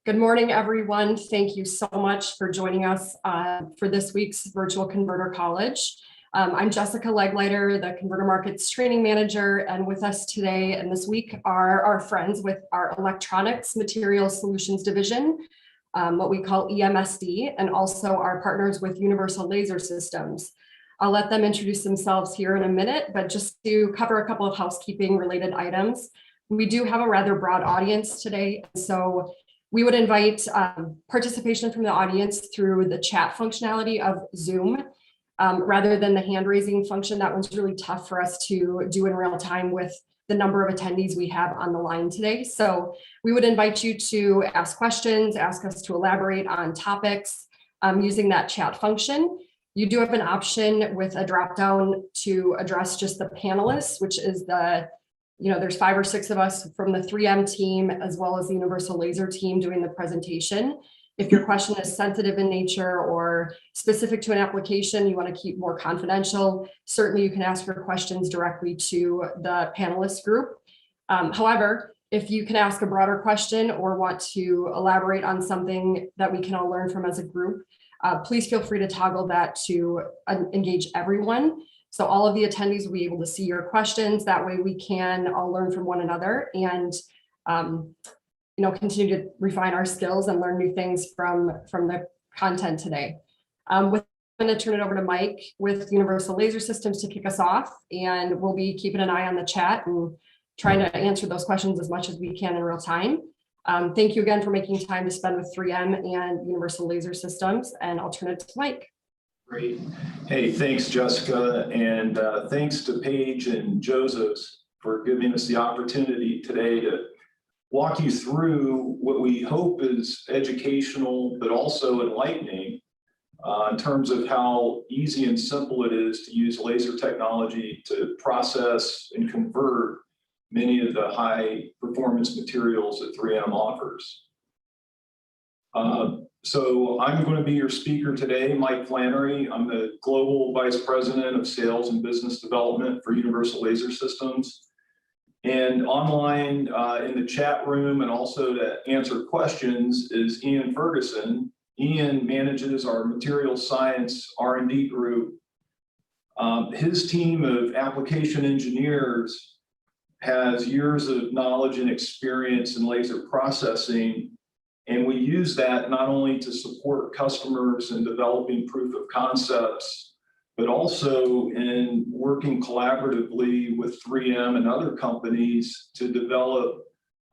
Good morning, everyone. Thank you so much for joining us for this week's Virtual Converter College. I'm Jessica Legleiter, the Converter Markets Training Manager, and with us today and this week are our friends with our Electronics Materials Solutions Division, what we call EMSD, and also our partners with Universal Laser Systems. I'll let them introduce themselves here in a minute, but just to cover a couple of housekeeping related items. We do have a rather broad audience today, so we would invite participation from the audience through the chat functionality of Zoom, rather than the hand raising function. That one's really tough for us to do in real time with the number of attendees we have on the line today. So we would invite you to ask questions, ask us to elaborate on topics using that chat function. You do have an option with a drop down to address just the panelists, which is there's 5 or 6 of us from the 3M team, as well as the Universal Laser team doing the presentation. If your question is sensitive in nature or specific to an application you want to keep more confidential, certainly you can ask your questions directly to the panelist group. However, if you can ask a broader question or want to elaborate on something that we can all learn from as a group, please feel free to toggle that to engage everyone. So all of the attendees will be able to see your questions. That way we can all learn from one another and continue to refine our skills and learn new things from the content today. I'm going to turn it over to Mike with Universal Laser Systems to kick us off, and we'll be keeping an eye on the chat and trying to answer those questions as much as we can in real time. Thank you again for making time to spend with 3M and Universal Laser Systems, and I'll turn it to Mike. Great. Hey, thanks, Jessica, and thanks to Paige and Joseph for giving us the opportunity today to walk you through what we hope is educational, but also enlightening in terms of how easy and simple it is to use laser technology to process and convert many of the high performance materials that 3M offers. So I'm going to be your speaker today, Mike Flannery. I'm the Global Vice President of Sales and Business Development for Universal Laser Systems. And online in the chat room and also to answer questions is Ian Ferguson. Ian manages our materials science R&D group. His team of application engineers has years of knowledge and experience in laser processing. And we use that not only to support customers in developing proof of concepts, but also in working collaboratively with 3M and other companies to develop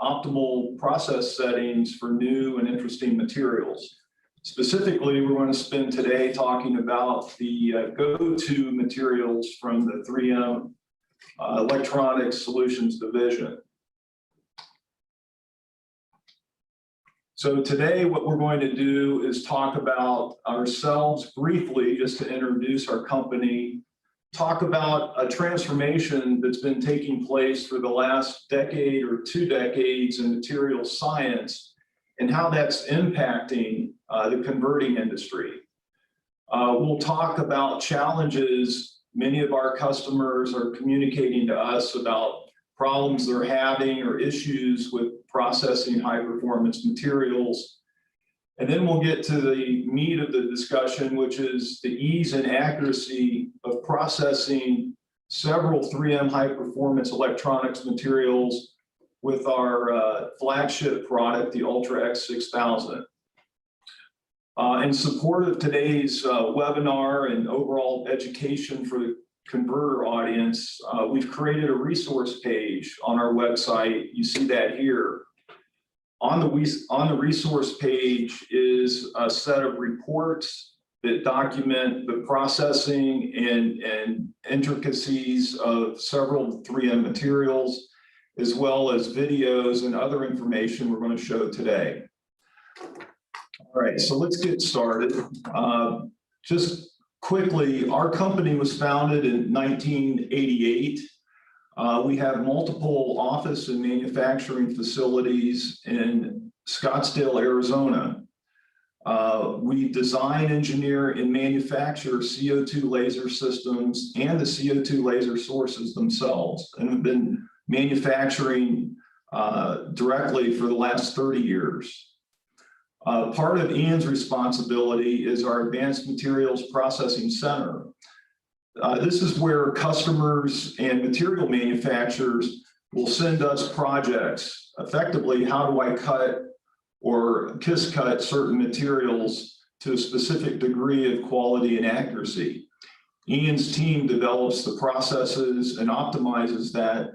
optimal process settings for new and interesting materials. Specifically, we're going to spend today talking about the go-to materials from the 3M Electronics Solutions Division. So today what we're going to do is talk about ourselves briefly, just to introduce our company, talk about a transformation that's been taking place for the last decade or 2 decades in materials science and how that's impacting the converting industry. We'll talk about challenges many of our customers are communicating to us about problems they're having or issues with processing high performance materials. And then we'll get to the meat of the discussion, which is the ease and accuracy of processing several 3M high performance electronics materials with our flagship product, the Ultra X6000. In support of today's webinar and overall education for the converter audience, we've created a resource page on our website. You see that here. On the resource page is a set of reports that document the processing and intricacies of several 3M materials, as well as videos and other information we're going to show today. All right, so let's get started. Just quickly, our company was founded in 1988. We have multiple office and manufacturing facilities in Scottsdale, Arizona. We design, engineer, and manufacture CO2 laser systems and the CO2 laser sources themselves, and have been manufacturing directly for the last 30 years. Part of Ian's responsibility is our Advanced Materials Processing Center. This is where customers and material manufacturers will send us projects. Effectively, how do I cut or kiss cut certain materials to a specific degree of quality and accuracy? Ian's team develops the processes and optimizes that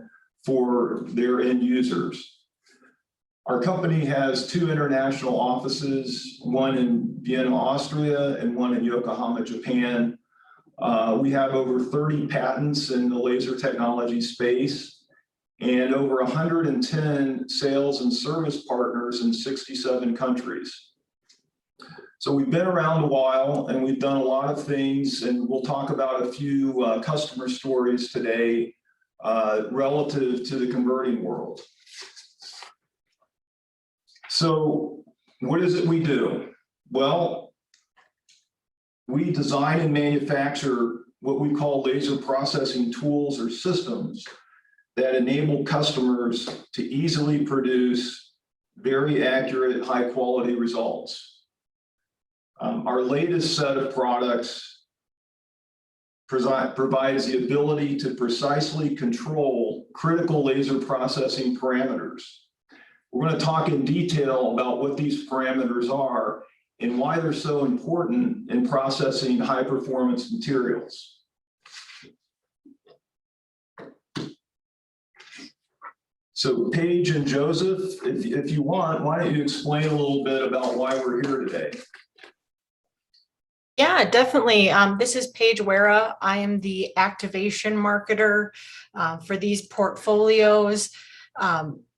for their end users. Our company has 2 international offices, one in Vienna, Austria, and one in Yokohama, Japan. We have over 30 patents in the laser technology space and over 110 sales and service partners in 67 countries. So we've been around a while and we've done a lot of things, and we'll talk about a few customer stories today relative to the converting world. So what is it we do? Well, we design and manufacture what we call laser processing tools or systems that enable customers to easily produce very accurate, high quality results. Our latest set of products provides the ability to precisely control critical laser processing parameters. We're going to talk in detail about what these parameters are and why they're so important in processing high performance materials. So Paige and Joseph, if you want, why don't you explain a little bit about why we're here today? Yeah, definitely. This is Paige Wera. I am the activation marketer for these portfolios.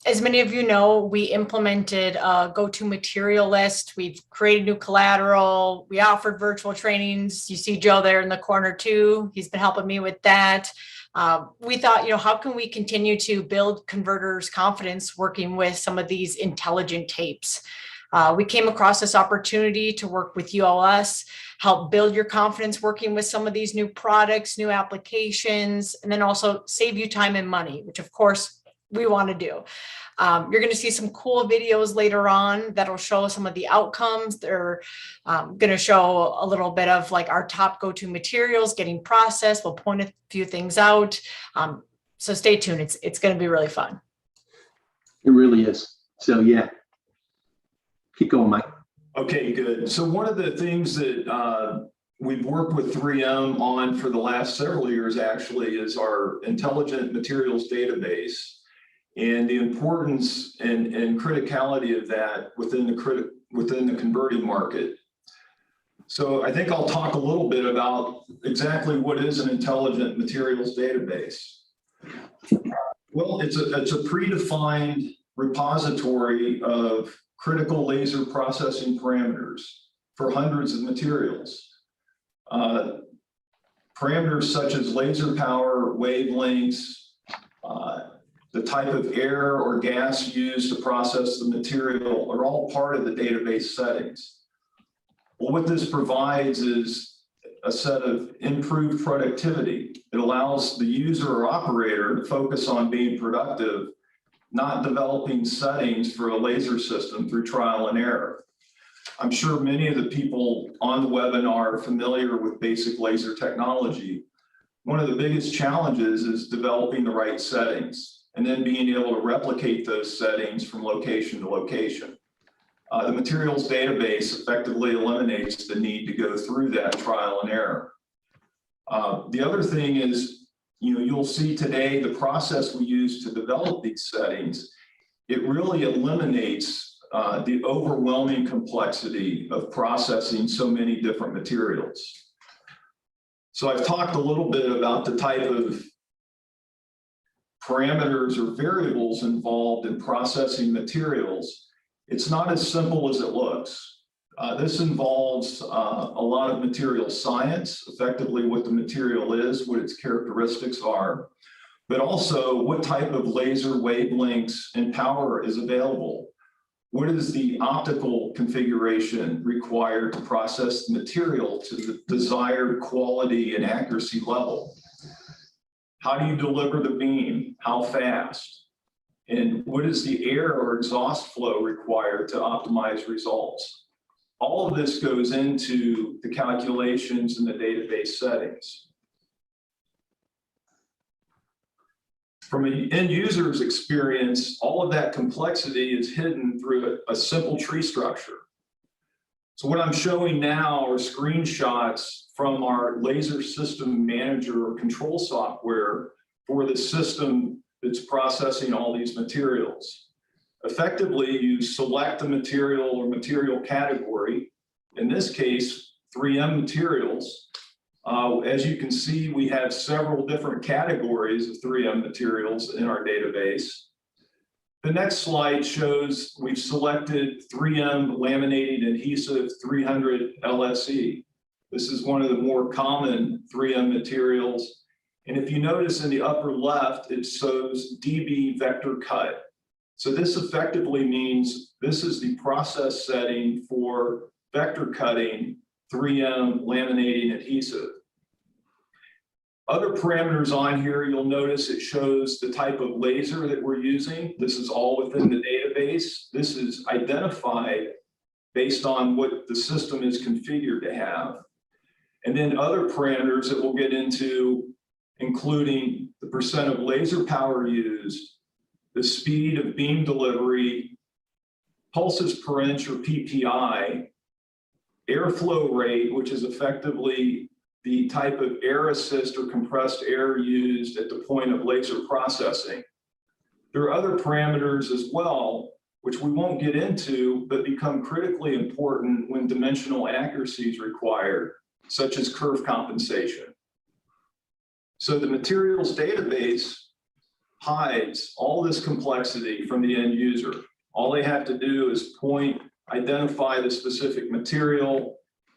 As many of you know, we implemented a go-to material list. We've created new collateral. We offered virtual trainings. You see Joe there in the corner too. He's been helping me with that. We thought, how can we continue to build converters' confidence working with some of these intelligent tapes? We came across this opportunity to work with ULS, help build your confidence working with some of these new products, new applications, and then also save you time and money, which of course we want to do. You're going to see some cool videos later on that'll show some of the outcomes. They're going to show a little bit of like our top go-to materials getting processed. We'll point a few things out. So stay tuned. It's going to be really fun. It really is. So yeah, keep going, Mike. Okay, good. So one of the things that we've worked with 3M on for the last several years actually is our intelligent materials database, and the importance and criticality of that within the converting market. So I think I'll talk a little bit about exactly what is an intelligent materials database. Well, it's a predefined repository of critical laser processing parameters for hundreds of materials. Parameters such as laser power, wavelengths, the type of air or gas used to process the material are all part of the database settings. Well, what this provides is a set of improved productivity. It allows the user or operator to focus on being productive, not developing settings for a laser system through trial and error. I'm sure many of the people on the webinar are familiar with basic laser technology. One of the biggest challenges is developing the right settings and then being able to replicate those settings from location to location. The materials database effectively eliminates the need to go through that trial and error. The other thing is, you'll see today the process we use to develop these settings, it really eliminates the overwhelming complexity of processing so many different materials. So I've talked a little bit about the type of parameters or variables involved in processing materials. It's not as simple as it looks. This involves a lot of material science, effectively what the material is, what its characteristics are, but also what type of laser wavelengths and power is available. What is the optical configuration required to process the material to the desired quality and accuracy level? How do you deliver the beam? How fast? And what is the air or exhaust flow required to optimize results? All of this goes into the calculations and the database settings. From an end user's experience, all of that complexity is hidden through a simple tree structure. So what I'm showing now are screenshots from our laser system manager or control software for the system that's processing all these materials. Effectively, you select a material or material category, in this case, 3M materials. As you can see, we have several different categories of 3M materials in our database. The next slide shows we've selected 3M laminating adhesive 300 LSE. This is one of the more common 3M materials. And if you notice in the upper left, it shows DB vector cut. So this effectively means this is the process setting for vector cutting 3M laminating adhesive. Other parameters on here, you'll notice it shows the type of laser that we're using. This is all within the database. This is identified based on what the system is configured to have. And then other parameters that we'll get into, including the percent of laser power used, the speed of beam delivery, pulses per inch or PPI, airflow rate, which is effectively the type of air assist or compressed air used at the point of laser processing. There are other parameters as well, which we won't get into, but become critically important when dimensional accuracy is required, such as curve compensation. So the materials database hides all this complexity from the end user. All they have to do is identify the specific material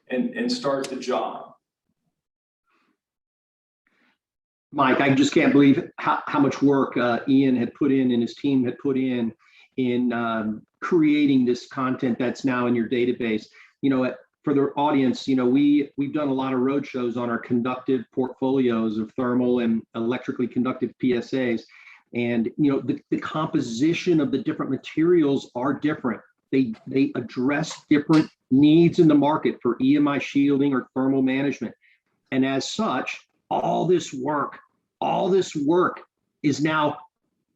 and start the job. Mike, I just can't believe how much work Ian had put in and his team had put in creating this content that's now in your database. You know, for the audience, you know, we've done a lot of road shows on our conductive portfolios of thermal and electrically conductive PSAs. And, you know, the composition of the different materials are different. They address different needs in the market for EMI shielding or thermal management. And as such, all this work is now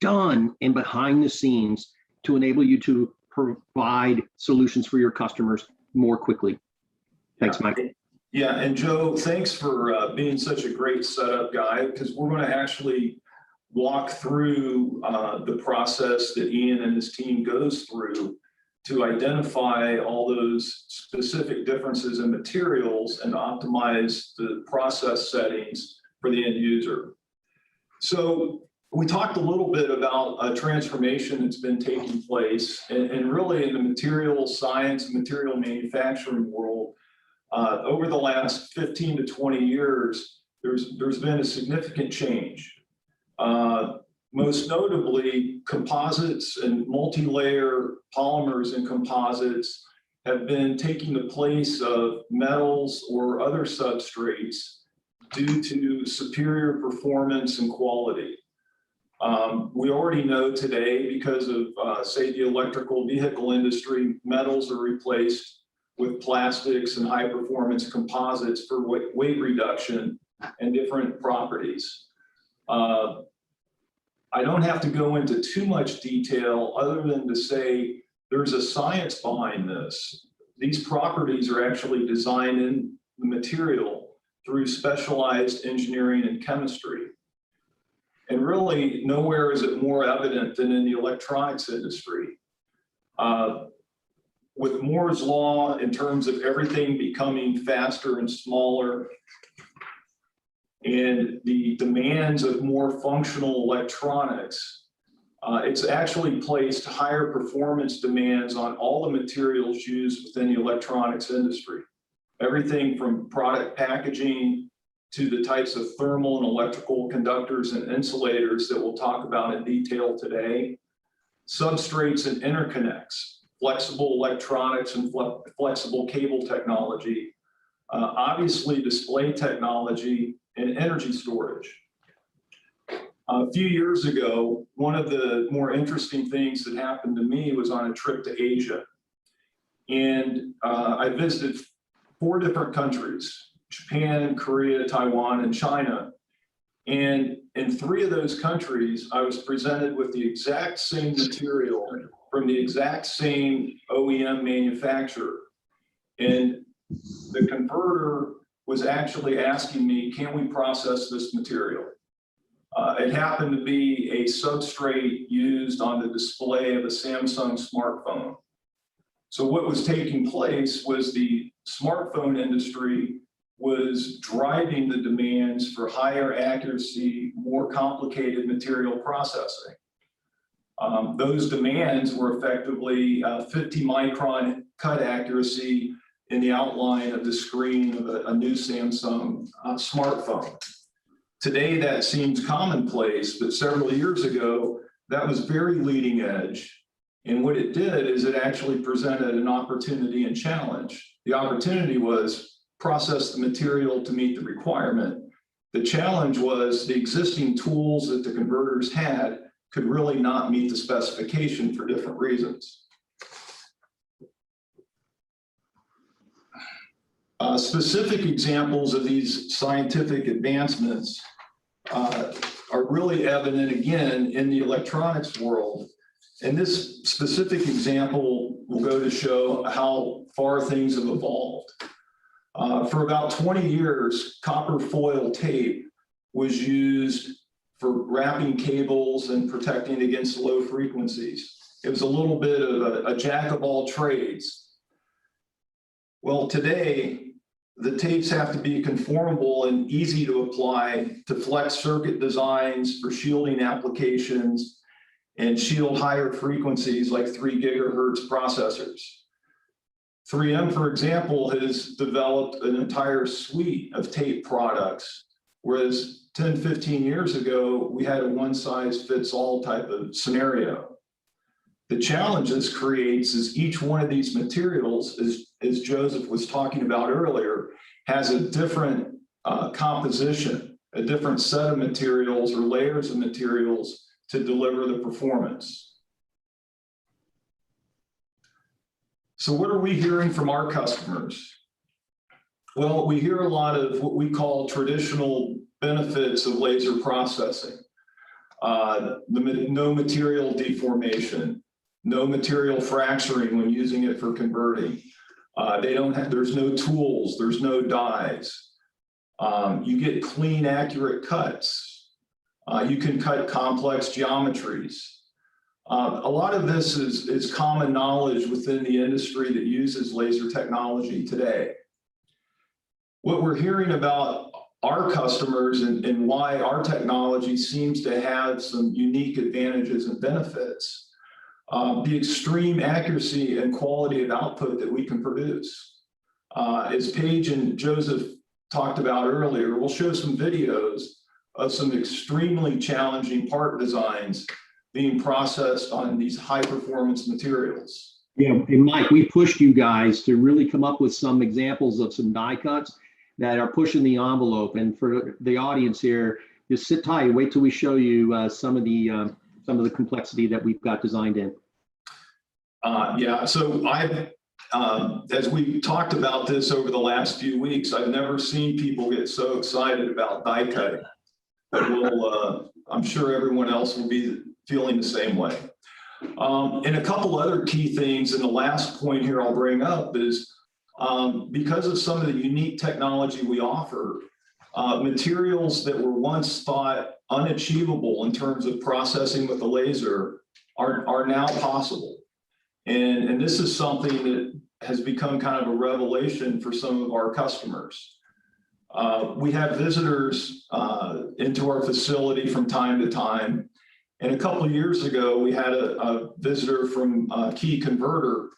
done and behind the scenes to enable you to provide solutions for your customers more quickly. Thanks, Mike. Yeah, and Joe, thanks for being such a great setup guy, because we're going to actually walk through the process that Ian and his team goes through to identify all those specific differences in materials and optimize the process settings for the end user. So we talked a little bit about a transformation that's been taking place, and really in the material science and material manufacturing world, over the last 15 to 20 years, there's been a significant change. Most notably, composites and multi-layer polymers and composites have been taking the place of metals or other substrates due to superior performance and quality. We already know today, because of, say, the electrical vehicle industry, metals are replaced with plastics and high-performance composites for weight reduction and different properties. I don't have to go into too much detail other than to say there's a science behind this. These properties are actually designed in the material through specialized engineering and chemistry. And really, nowhere is it more evident than in the electronics industry. With Moore's law, in terms of everything becoming faster and smaller, and the demands of more functional electronics, it's actually placed higher performance demands on all the materials used within the electronics industry. Everything from product packaging to the types of thermal and electrical conductors and insulators that we'll talk about in detail today, substrates and interconnects, flexible electronics and flexible cable technology, obviously display technology, and energy storage. A few years ago, one of the more interesting things that happened to me was on a trip to Asia. And I visited 4 different countries: Japan, Korea, Taiwan, and China. And in 3 of those countries, I was presented with the exact same material from the exact same OEM manufacturer. And the converter was actually asking me, can we process this material? It happened to be a substrate used on the display of a Samsung smartphone. So what was taking place was the smartphone industry was driving the demands for higher accuracy, more complicated material processing. Those demands were effectively 50 micron cut accuracy in the outline of the screen of a new Samsung smartphone. Today, that seems commonplace, but several years ago, that was very leading edge. And what it did is it actually presented an opportunity and challenge. The opportunity was process the material to meet the requirement. The challenge was the existing tools that the converters had could really not meet the specification for different reasons. Specific examples of these scientific advancements are really evident again in the electronics world. And this specific example will go to show how far things have evolved. For about 20 years, copper foil tape was used for wrapping cables and protecting against low frequencies. It was a little bit of a jack of all trades. Well, today, the tapes have to be conformable and easy to apply to flex circuit designs for shielding applications and shield higher frequencies like 3 gigahertz processors. 3M, for example, has developed an entire suite of tape products, whereas 10, 15 years ago, we had a one-size-fits-all type of scenario. The challenge this creates is each one of these materials, as Joseph was talking about earlier, has a different composition, a different set of materials or layers of materials to deliver the performance. So what are we hearing from our customers? Well, we hear a lot of what we call traditional benefits of laser processing. No material deformation, no material fracturing when using it for converting. There's no tools, there's no dies. You get clean, accurate cuts. You can cut complex geometries. A lot of this is common knowledge within the industry that uses laser technology today. What we're hearing about our customers and why our technology seems to have some unique advantages and benefits, the extreme accuracy and quality of output that we can produce. As Paige and Joseph talked about earlier, we'll show some videos of some extremely challenging part designs being processed on these high performance materials. Yeah, and Mike, we pushed you guys to really come up with some examples of some die cuts that are pushing the envelope. And for the audience here, just sit tight, wait till we show you some of the complexity that we've got designed in. Yeah, so as we talked about this over the last few weeks, I've never seen people get so excited about die cutting. But I'm sure everyone else will be feeling the same way. And a couple other key things, and the last point here I'll bring up is because of some of the unique technology we offer, materials that were once thought unachievable in terms of processing with a laser are now possible. And this is something that has become kind of a revelation for some of our customers. We have visitors into our facility from time to time. And a couple of years ago, we had a visitor from Key Converter,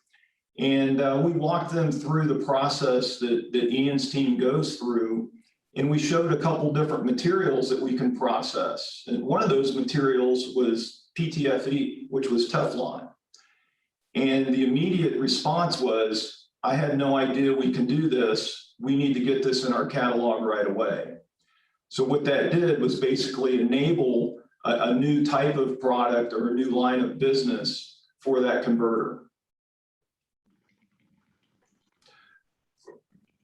and we walked them through the process that Ian's team goes through. And we showed a couple different materials that we can process. And one of those materials was PTFE, which was Teflon. And the immediate response was, I had no idea we can do this. We need to get this in our catalog right away. So what that did was basically enable a new type of product or a new line of business for that converter.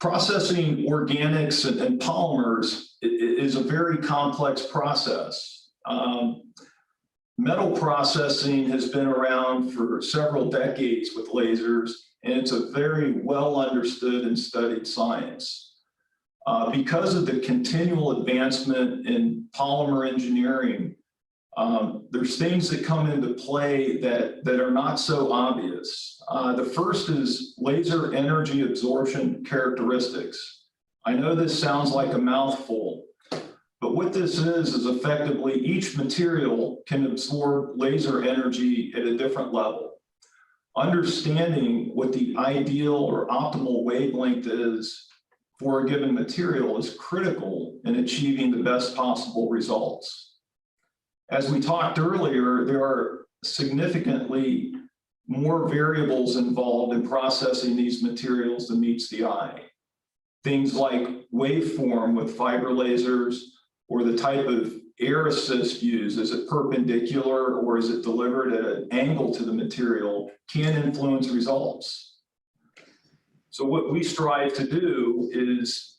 Processing organics and polymers is a very complex process. Metal processing has been around for several decades with lasers, and it's a very well understood and studied science. Because of the continual advancement in polymer engineering, there's things that come into play that are not so obvious. The first is laser energy absorption characteristics. I know this sounds like a mouthful, but what this is effectively each material can absorb laser energy at a different level. Understanding what the ideal or optimal wavelength is for a given material is critical in achieving the best possible results. As we talked earlier, there are significantly more variables involved in processing these materials than meets the eye. Things like waveform with fiber lasers, or the type of air assist used, is it perpendicular or is it delivered at an angle to the material, can influence results. So what we strive to do is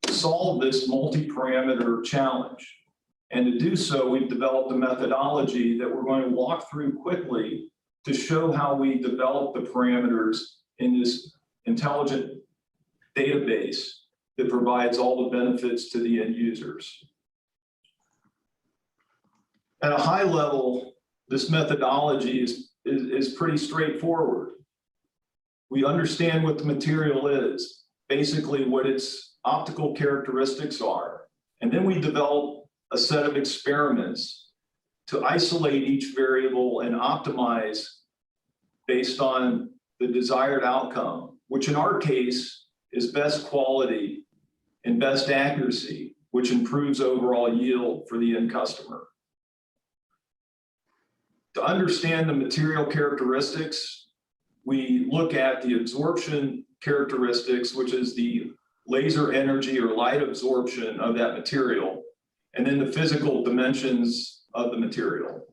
solve this multi-parameter challenge. And to do so, we've developed a methodology that we're going to walk through quickly to show how we develop the parameters in this intelligent database that provides all the benefits to the end users. At a high level, this methodology is pretty straightforward. We understand what the material is, basically what its optical characteristics are, and then we develop a set of experiments to isolate each variable and optimize based on the desired outcome, which in our case is best quality and best accuracy, which improves overall yield for the end customer. To understand the material characteristics, we look at the absorption characteristics, which is the laser energy or light absorption of that material, and then the physical dimensions of the material.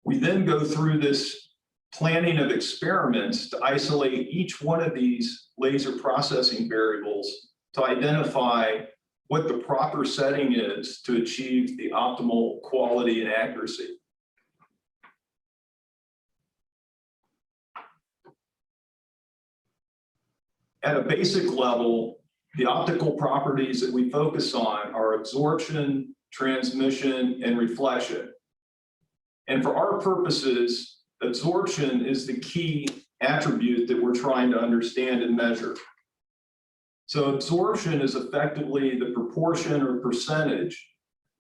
We then go through this planning of experiments to isolate each one of these laser processing variables to identify what the proper setting is to achieve the optimal quality and accuracy. At a basic level, the optical properties that we focus on are absorption, transmission, and reflection. And for our purposes, absorption is the key attribute that we're trying to understand and measure. So absorption is effectively the proportion or percentage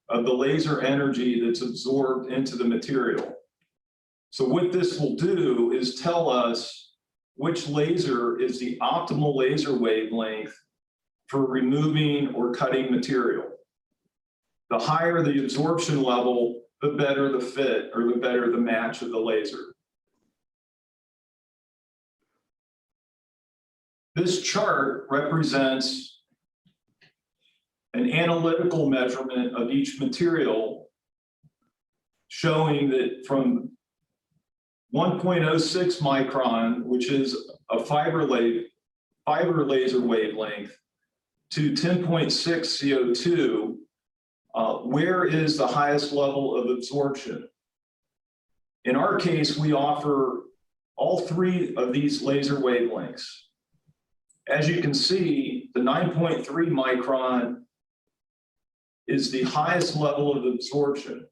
of the laser energy that's absorbed into the material. So what this will do is tell us which laser is the optimal laser wavelength for removing or cutting material. The higher the absorption level, the better the fit or the better the match of the laser. This chart represents an analytical measurement of each material, showing that from 1.06 micron, which is a fiber laser wavelength, to 10.6 CO2, where is the highest level of absorption? In our case, we offer all three of these laser wavelengths. As you can see, the 9.3 micron is the highest level of absorption.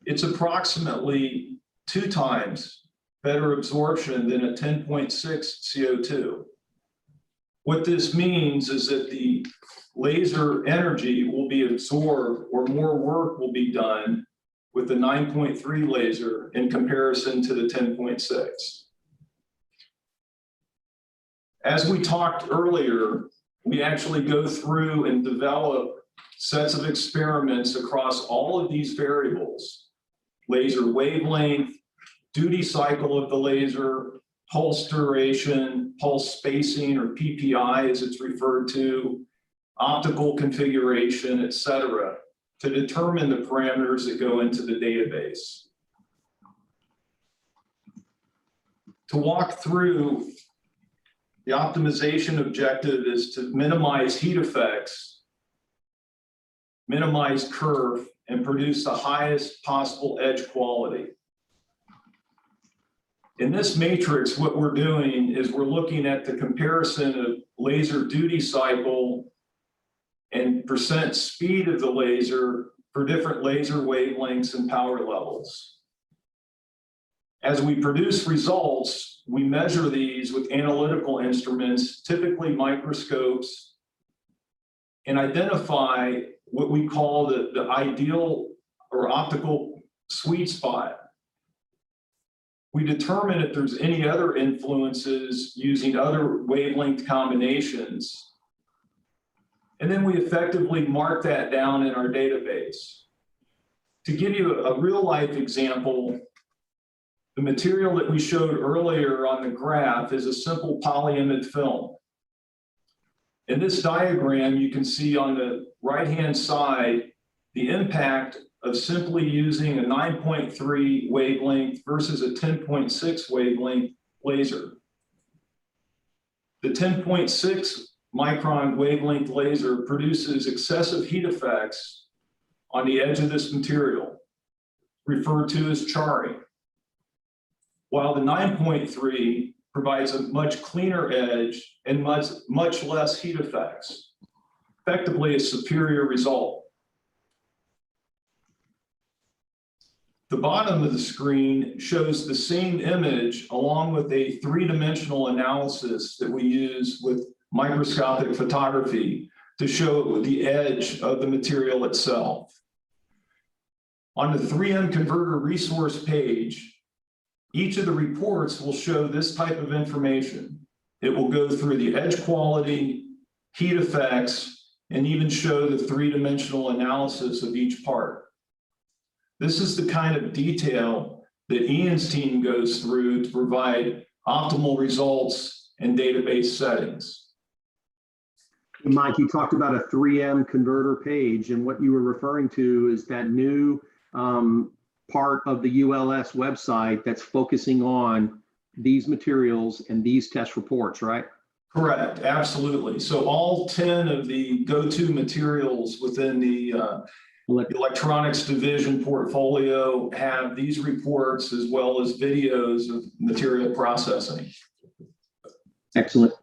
It's approximately 2 times better absorption than a 10.6 CO2. What this means is that the laser energy will be absorbed, or more work will be done with the 9.3 laser in comparison to the 10.6. As we talked earlier, we actually go through and develop sets of experiments across all of these variables: laser wavelength, duty cycle of the laser, pulse duration, pulse spacing, or PPI as it's referred to, optical configuration, etc. to determine the parameters that go into the database. To walk through, the optimization objective is to minimize heat effects, minimize kerf, and produce the highest possible edge quality. In this matrix, what we're doing is we're looking at the comparison of laser duty cycle and percent speed of the laser for different laser wavelengths and power levels. As we produce results, we measure these with analytical instruments, typically microscopes, and identify what we call the ideal or optical sweet spot. We determine if there's any other influences using other wavelength combinations. And then we effectively mark that down in our database. To give you a real life example, the material that we showed earlier on the graph is a simple polyimide film. In this diagram, you can see on the right-hand side the impact of simply using a 9.3 wavelength versus a 10.6 wavelength laser. The 10.6 micron wavelength laser produces excessive heat effects on the edge of this material, referred to as charring, while the 9.3 provides a much cleaner edge and much less heat effects, effectively a superior result. The bottom of the screen shows the same image along with a three-dimensional analysis that we use with microscopic photography to show the edge of the material itself. On the 3M Converter resource page, each of the reports will show this type of information. It will go through the edge quality, heat effects, and even show the three-dimensional analysis of each part. This is the kind of detail that Ian's team goes through to provide optimal results in database settings. Mike, you talked about a 3M converter page, and what you were referring to is that new part of the ULS website that's focusing on these materials and these test reports, right? Correct, absolutely. So all 10 of the go-to materials within the electronics division portfolio have these reports as well as videos of material processing. Excellent.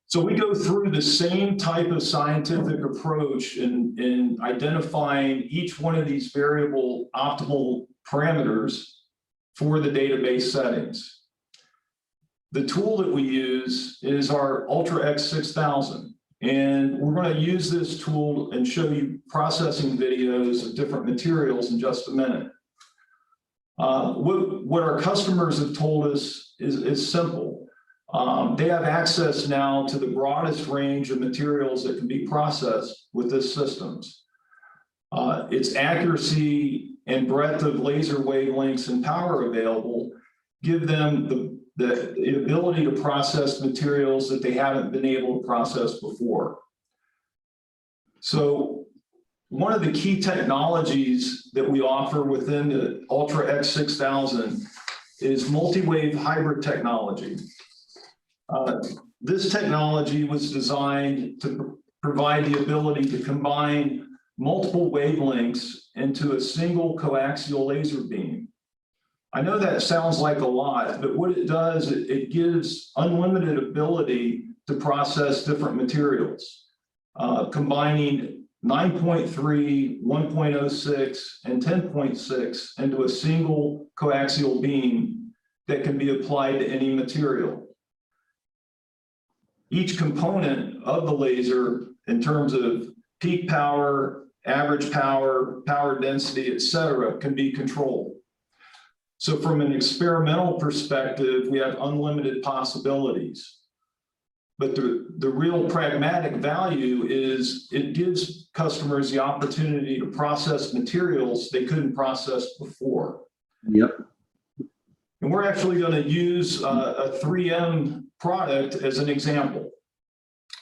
So we go through the same type of scientific approach in identifying each one of these variable optimal parameters for the database settings. The tool that we use is our Ultra X 6000. And we're going to use this tool and show you processing videos of different materials in just a minute. What our customers have told us is simple. They have access now to the broadest range of materials that can be processed with this systems. Its accuracy and breadth of laser wavelengths and power available give them the ability to process materials that they haven't been able to process before. So one of the key technologies that we offer within the Ultra X 6000 is multi-wave hybrid technology. This technology was designed to provide the ability to combine multiple wavelengths into a single coaxial laser beam. I know that sounds like a lot, but what it does, it gives unlimited ability to process different materials, combining 9.3, 1.06, and 10.6 into a single coaxial beam that can be applied to any material. Each component of the laser, in terms of peak power, average power, power density, et cetera, can be controlled. So from an experimental perspective, we have unlimited possibilities. But the real pragmatic value is it gives customers the opportunity to process materials they couldn't process before. Yep. And we're actually going to use a 3M product as an example.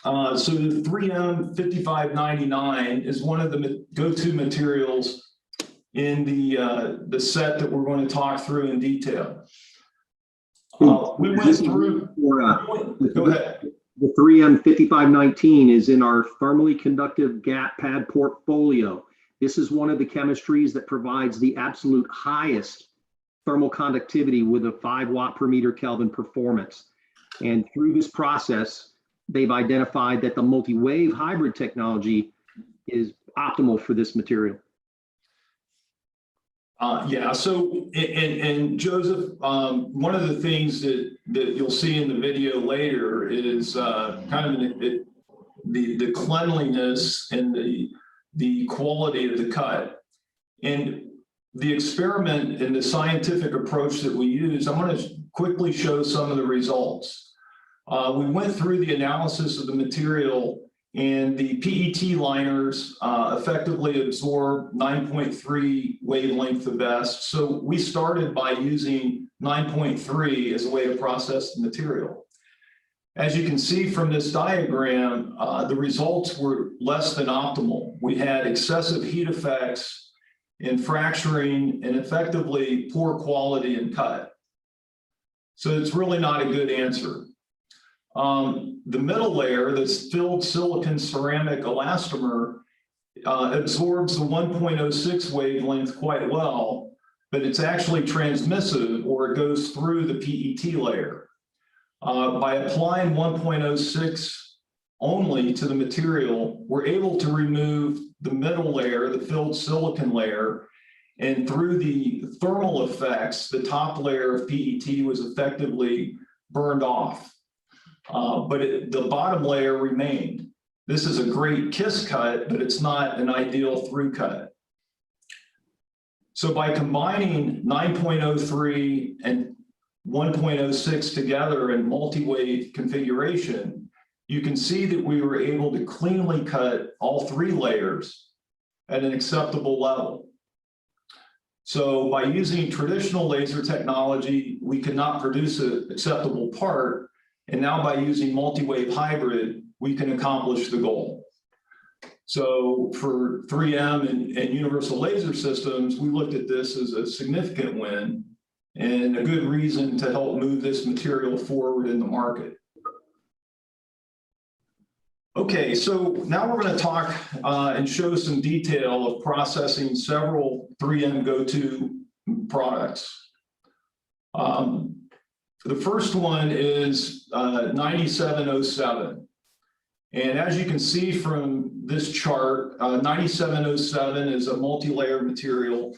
So the 3M 5599 is one of the go-to materials in the set that we're going to talk through in detail. We went through. Go ahead. The 3M 5519 is in our thermally conductive gap pad portfolio. This is one of the chemistries that provides the absolute highest thermal conductivity with a 5 watt per meter Kelvin performance. And through this process, they've identified that the multi-wave hybrid technology is optimal for this material. Yeah, so, and Joseph, one of the things that you'll see in the video later is kind of the cleanliness and the quality of the cut. And the experiment and the scientific approach that we use, I'm going to quickly show some of the results. We went through the analysis of the material, and the PET liners effectively absorb 9.3 wavelength of best. So we started by using 9.3 as a way to process the material. As you can see from this diagram, the results were less than optimal. We had excessive heat effects in fracturing and effectively poor quality in cut. So it's really not a good answer. The middle layer, this filled silicon ceramic elastomer, absorbs the 1.06 wavelength quite well, but it's actually transmissive, or it goes through the PET layer. By applying 1.06 only to the material, we're able to remove the middle layer, the filled silicon layer, and through the thermal effects, the top layer of PET was effectively burned off. But the bottom layer remained. This is a great kiss cut, but it's not an ideal through cut. So by combining 9.03 and 1.06 together in multi-wave configuration, you can see that we were able to cleanly cut all 3 layers at an acceptable level. So by using traditional laser technology, we could not produce an acceptable part. And now by using multi-wave hybrid, we can accomplish the goal. So for 3M and Universal Laser Systems, we looked at this as a significant win and a good reason to help move this material forward in the market. Okay, so now we're going to talk and show some detail of processing several 3M go-to products. The first one is 9707. And as you can see from this chart, 9707 is a multi-layer material.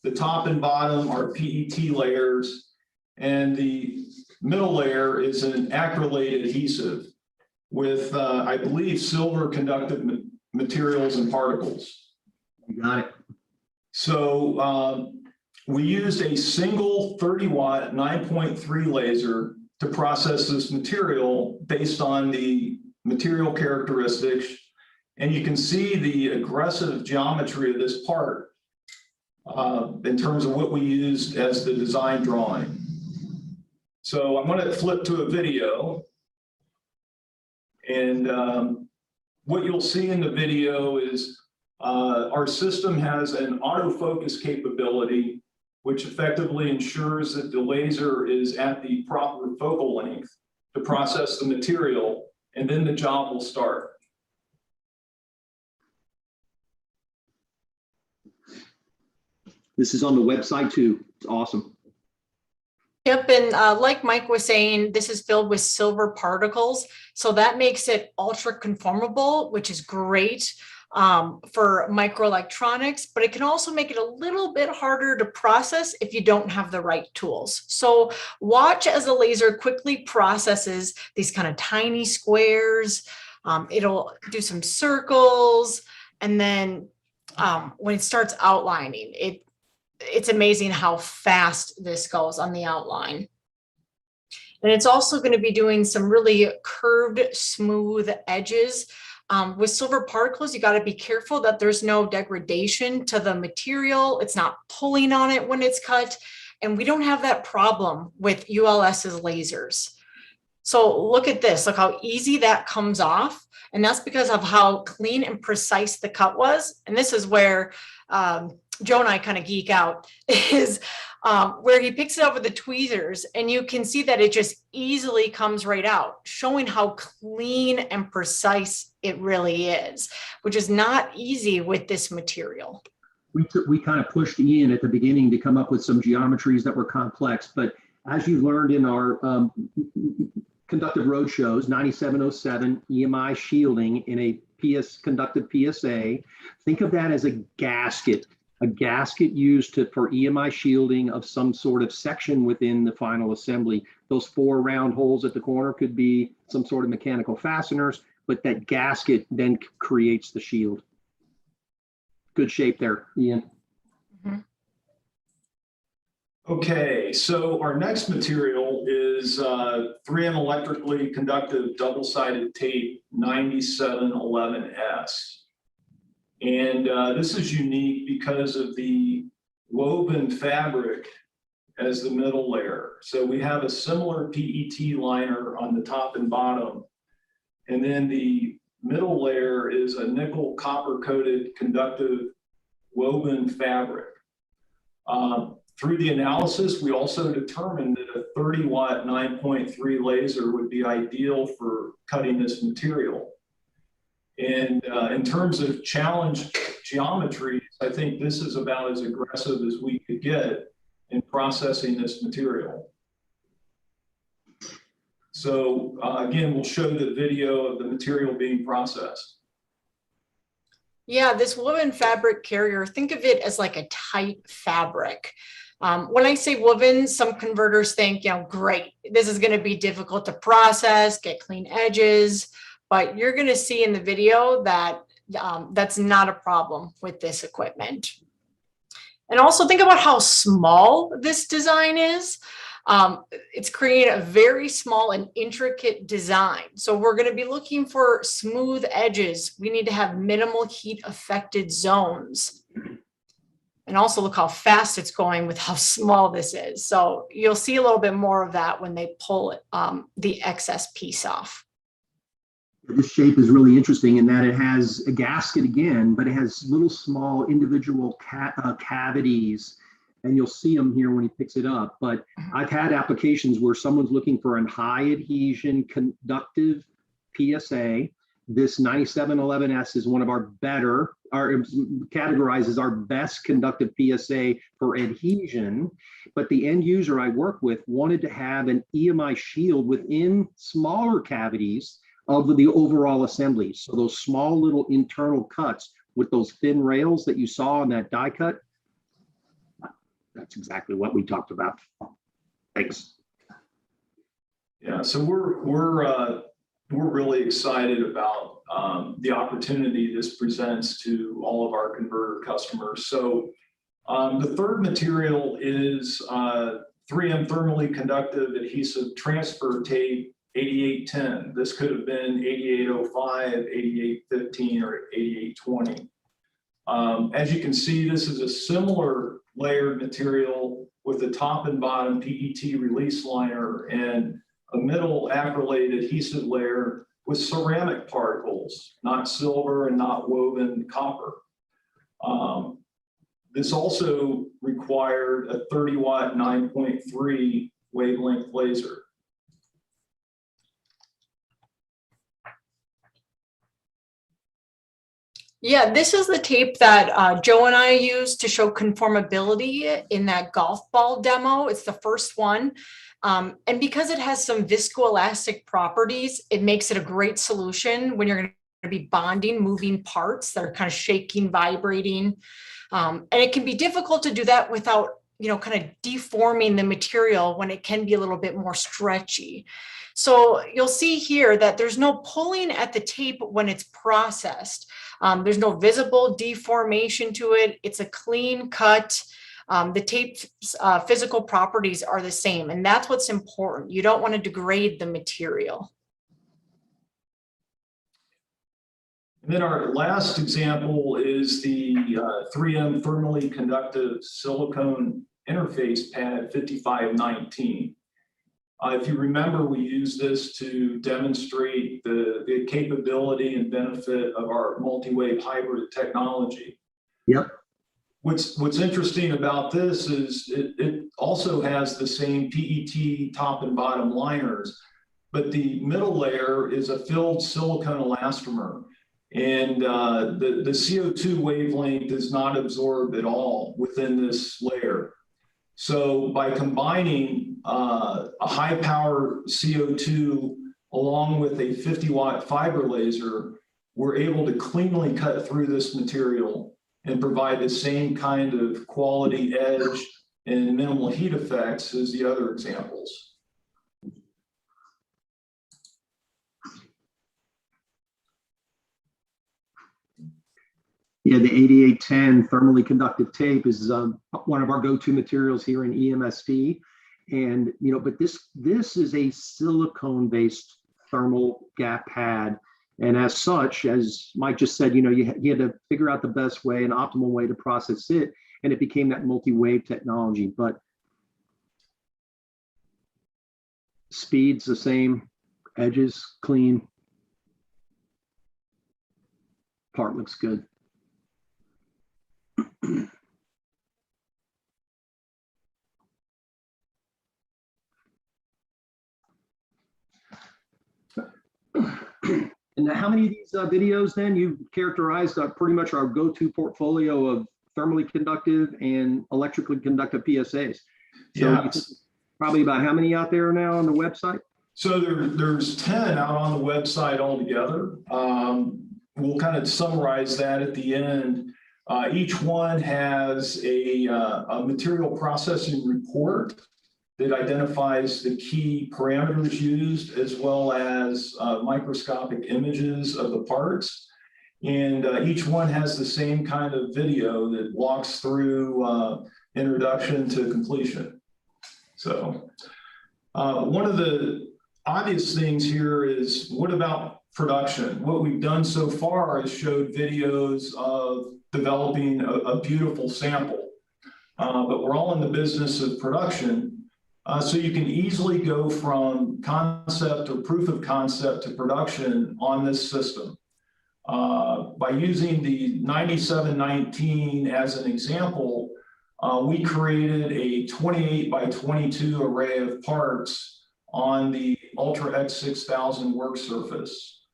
The top and bottom are PET layers, and the middle layer is an acrylate adhesive with, I believe, silver conductive materials and particles. You got it. So we used a single 30 watt 9.3 laser to process this material based on the material characteristics. And you can see the aggressive geometry of this part in terms of what we used as the design drawing. So I'm going to flip to a video. And what you'll see in the video is our system has an autofocus capability, which effectively ensures that the laser is at the proper focal length to process the material, and then the job will start. This is on the website too. It's awesome. Yep, and like Mike was saying, this is filled with silver particles, so that makes it ultra conformable, which is great for microelectronics, but it can also make it a little bit harder to process if you don't have the right tools. So watch as the laser quickly processes these kind of tiny squares. It'll do some circles, and then when it starts outlining, it's amazing how fast this goes on the outline. And it's also going to be doing some really curved, smooth edges. With silver particles, you got to be careful that there's no degradation to the material. It's not pulling on it when it's cut. And we don't have that problem with ULS's lasers. So look at this, look how easy that comes off. And that's because of how clean and precise the cut was. And this is where Joe and I kind of geek out, is where he picks it up with the tweezers, and you can see that it just easily comes right out, showing how clean and precise it really is, which is not easy with this material. We kind of pushed Ian at the beginning to come up with some geometries that were complex, but as you learned in our conductive road shows, 9707 EMI shielding in a conductive PSA, think of that as a gasket used for EMI shielding of some sort of section within the final assembly. Those 4 round holes at the corner could be some sort of mechanical fasteners, but that gasket then creates the shield. Good shape there, Ian. Mhm. Okay, so our next material is 3M electrically conductive double-sided tape 9711S. And this is unique because of the woven fabric as the middle layer. So we have a similar PET liner on the top and bottom. And then the middle layer is a nickel copper coated conductive woven fabric. Through the analysis, we also determined that a 30-watt 9.3 laser would be ideal for cutting this material. And in terms of challenge geometries, I think this is about as aggressive as we could get in processing this material. So again, we'll show the video of the material being processed. Yeah, this woven fabric carrier, think of it as like a tight fabric. When I say woven, some converters think, great, this is going to be difficult to process, get clean edges, but you're going to see in the video that that's not a problem with this equipment. And also think about how small this design is. It's creating a very small and intricate design. So we're going to be looking for smooth edges. We need to have minimal heat affected zones. And also look how fast it's going with how small this is. So you'll see a little bit more of that when they pull the excess piece off. This shape is really interesting in that it has a gasket again, but it has little small individual cavities, and you'll see them here when he picks it up. But I've had applications where someone's looking for a high adhesion conductive PSA. This 9711S is one of our better, categorizes our best conductive PSA for adhesion, but the end user I work with wanted to have an EMI shield within smaller cavities of the overall assembly. So those small little internal cuts with those thin rails that you saw on that die cut, that's exactly what we talked about. Thanks. Yeah, so we're really excited about the opportunity this presents to all of our converter customers. So the third material is 3M thermally conductive adhesive transfer tape 8810. This could have been 8805, 8815, or 8820. As you can see, this is a similar layered material with the top and bottom PET release liner and a middle acrylate adhesive layer with ceramic particles, not silver and not woven copper. This also required a 30-watt 9.3 wavelength laser. Yeah, this is the tape that Joe and I used to show conformability in that golf ball demo. It's the first one. And because it has some viscoelastic properties, it makes it a great solution when you're going to be bonding moving parts that are kind of shaking, vibrating. And it can be difficult to do that without, kind of deforming the material when it can be a little bit more stretchy. So you'll see here that there's no pulling at the tape when it's processed. There's no visible deformation to it. It's a clean cut. The tape's physical properties are the same, and that's what's important. You don't want to degrade the material. And then our last example is the 3M thermally conductive silicone interface pad 5519. If you remember, we used this to demonstrate the capability and benefit of our multi-wave hybrid technology. Yep. What's interesting about this is it also has the same PET top and bottom liners, but the middle layer is a filled silicone elastomer. And the CO2 wavelength is not absorbed at all within this layer. So by combining a high power CO2 along with a 50-watt fiber laser, we're able to cleanly cut through this material and provide the same kind of quality edge and minimal heat effects as the other examples. Yeah, the 8810 thermally conductive tape is one of our go-to materials here in EMSD. And, but this is a silicone-based thermal gap pad. And as such, as Mike just said, you had to figure out the best way, an optimal way to process it. And it became that multi-wave technology. But speed's the same, edges clean, part looks good. And how many of these videos then you characterized pretty much our go-to portfolio of thermally conductive and electrically conductive PSAs? So Yeah. you think probably about how many out there now on the website? So there's 10 out on the website altogether. We'll kind of summarize that at the end. Each one has a material processing report that identifies the key parameters used, as well as microscopic images of the parts. And each one has the same kind of video that walks through introduction to completion. So one of the obvious things here is, what about production? What we've done so far is showed videos of developing a beautiful sample, but we're all in the business of production. So you can easily go from concept or proof of concept to production on this system. By using the 9719 as an example, we created a 28 by 22 array of parts on the Ultra X6000 work surface.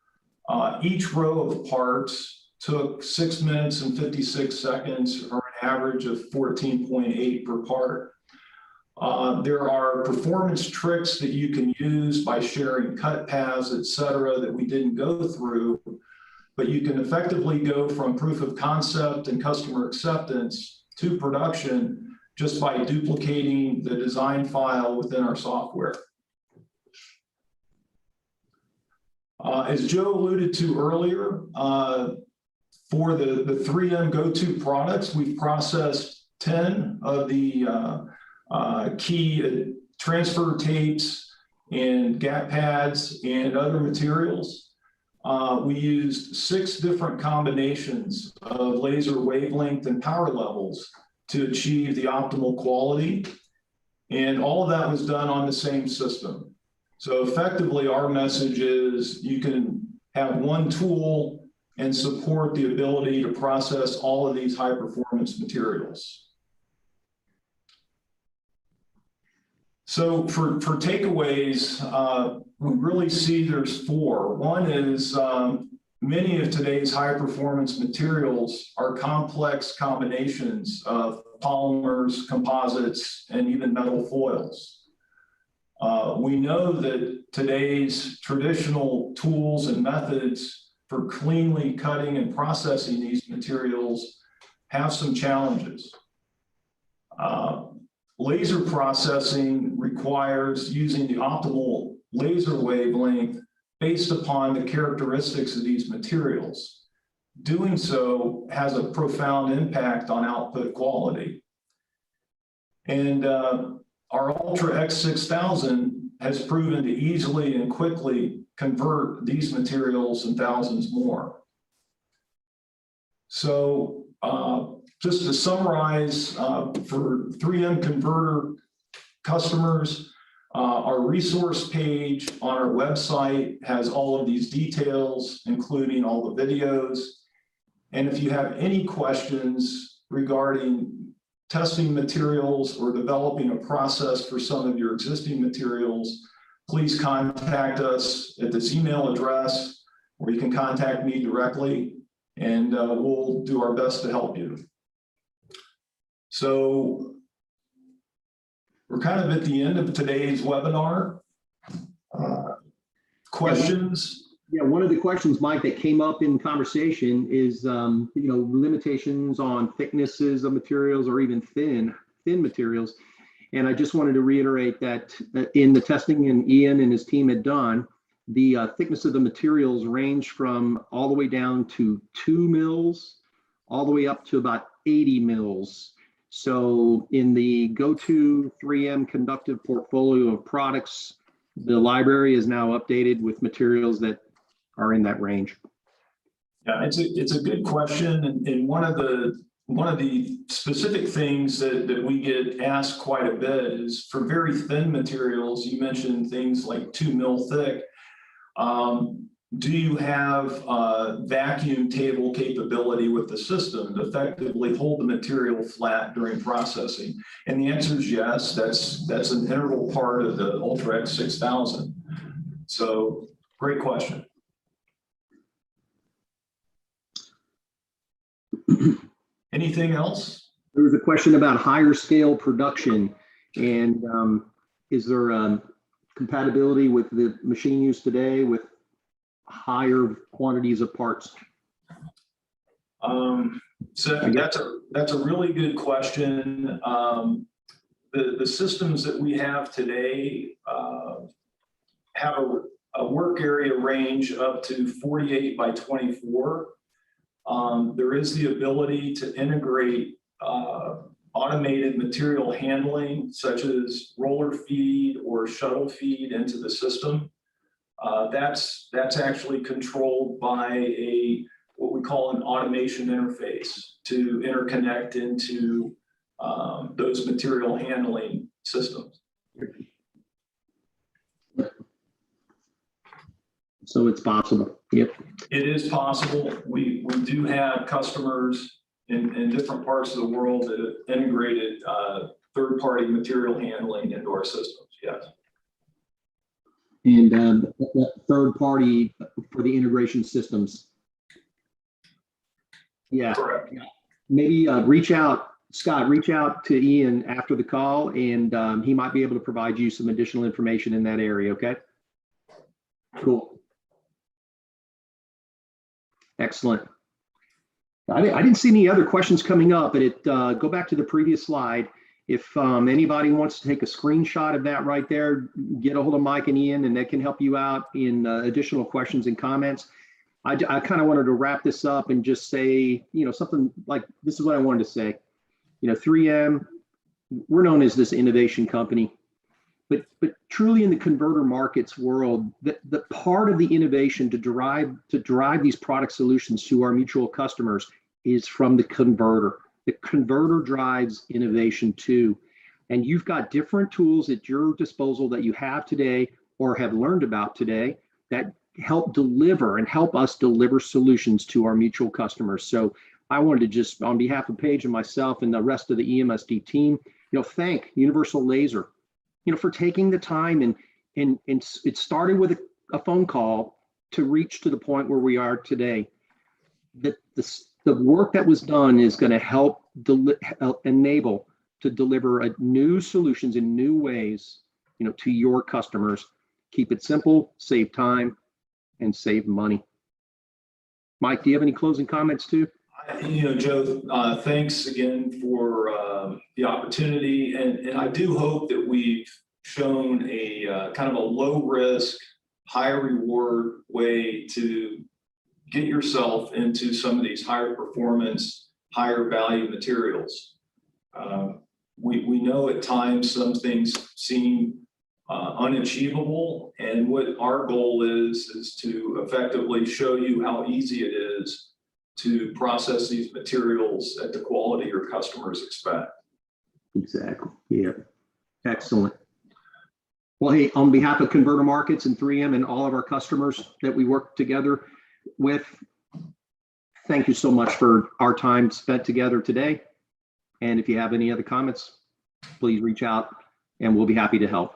Each row of parts took 6 minutes and 56 seconds, or an average of 14.8 per part. There are performance tricks that you can use by sharing cut paths, et cetera, that we didn't go through, but you can effectively go from proof of concept and customer acceptance to production just by duplicating the design file within our software. As Joe alluded to earlier, for the 3M go-to products, we've processed 10 of the key transfer tapes and gap pads and other materials. We used 6 different combinations of laser wavelength and power levels to achieve the optimal quality. And all of that was done on the same system. So effectively, our message is you can have one tool and support the ability to process all of these high performance materials. So for takeaways, we really see there's 4. One is many of today's high performance materials are complex combinations of polymers, composites, and even metal foils. We know that today's traditional tools and methods for cleanly cutting and processing these materials have some challenges. Laser processing requires using the optimal laser wavelength based upon the characteristics of these materials. Doing so has a profound impact on output quality. And our Ultra X6000 has proven to easily and quickly convert these materials and thousands more. So just to summarize, for 3M converter customers, Our resource page on our website has all of these details, including all the videos. And if you have any questions regarding testing materials or developing a process for some of your existing materials, please contact us at this email address, or you can contact me directly, and we'll do our best to help you. So we're kind of at the end of today's webinar. Questions? Yeah, one of the questions, Mike, that came up in conversation is, limitations on thicknesses of materials or even thin materials. And I just wanted to reiterate that in the testing and Ian and his team had done, the thickness of the materials range from all the way down to 2 mils, all the way up to about 80 mils. So in the go-to 3M conductive portfolio of products, the library is now updated with materials that are in that range. Yeah, it's a good question, and one of the specific things that we get asked quite a bit is for very thin materials. You mentioned things like 2 mil thick. Do you have vacuum table capability with the system to effectively hold the material flat during processing? And the answer is yes. That's an integral part of the UltraX 6000. So great question. Anything else? There was a question about higher scale production, and is there compatibility with the machine used today with higher quantities of parts? So that's a really good question. The systems that we have today have a work area range up to 48 by 24. There is the ability to integrate automated material handling, such as roller feed or shuttle feed into the system. That's actually controlled by what we call an automation interface to interconnect into those material handling systems. So it's possible. Yep. It is possible. We do have customers in different parts of the world that have integrated third-party material handling into our systems. Yes. And that third party for the integration systems. Yeah. Correct. Maybe reach out, Scott, reach out to Ian after the call, and he might be able to provide you some additional information in that area. Okay. Cool. Excellent. I didn't see any other questions coming up, but go back to the previous slide. If anybody wants to take a screenshot of that right there, get a hold of Mike and Ian, and they can help you out in additional questions and comments. I kind of wanted to wrap this up and just say, something like this is what I wanted to say. 3M, we're known as this innovation company, but truly in the converter markets world, the part of the innovation to drive these product solutions to our mutual customers is from the converter. The converter drives innovation too. And you've got different tools at your disposal that you have today or have learned about today that help deliver and help us deliver solutions to our mutual customers. So I wanted to just, on behalf of Paige and myself and the rest of the EMSD team, thank Universal Laser, for taking the time and it started with a phone call to reach to the point where we are today. The work that was done is going to help enable to deliver new solutions in new ways, to your customers. Keep it simple, save time, and save money. Mike, do you have any closing comments too? Joe, thanks again for the opportunity, and I do hope that we've shown a kind of a low risk, high reward way to get yourself into some of these higher performance, higher value materials. We know at times some things seem unachievable, and what our goal is to effectively show you how easy it is to process these materials at the quality your customers expect. Exactly. Yeah. Excellent. Well, hey, on behalf of Converter Markets and 3M and all of our customers that we work together with, thank you so much for our time spent together today. And if you have any other comments, please reach out and we'll be happy to help.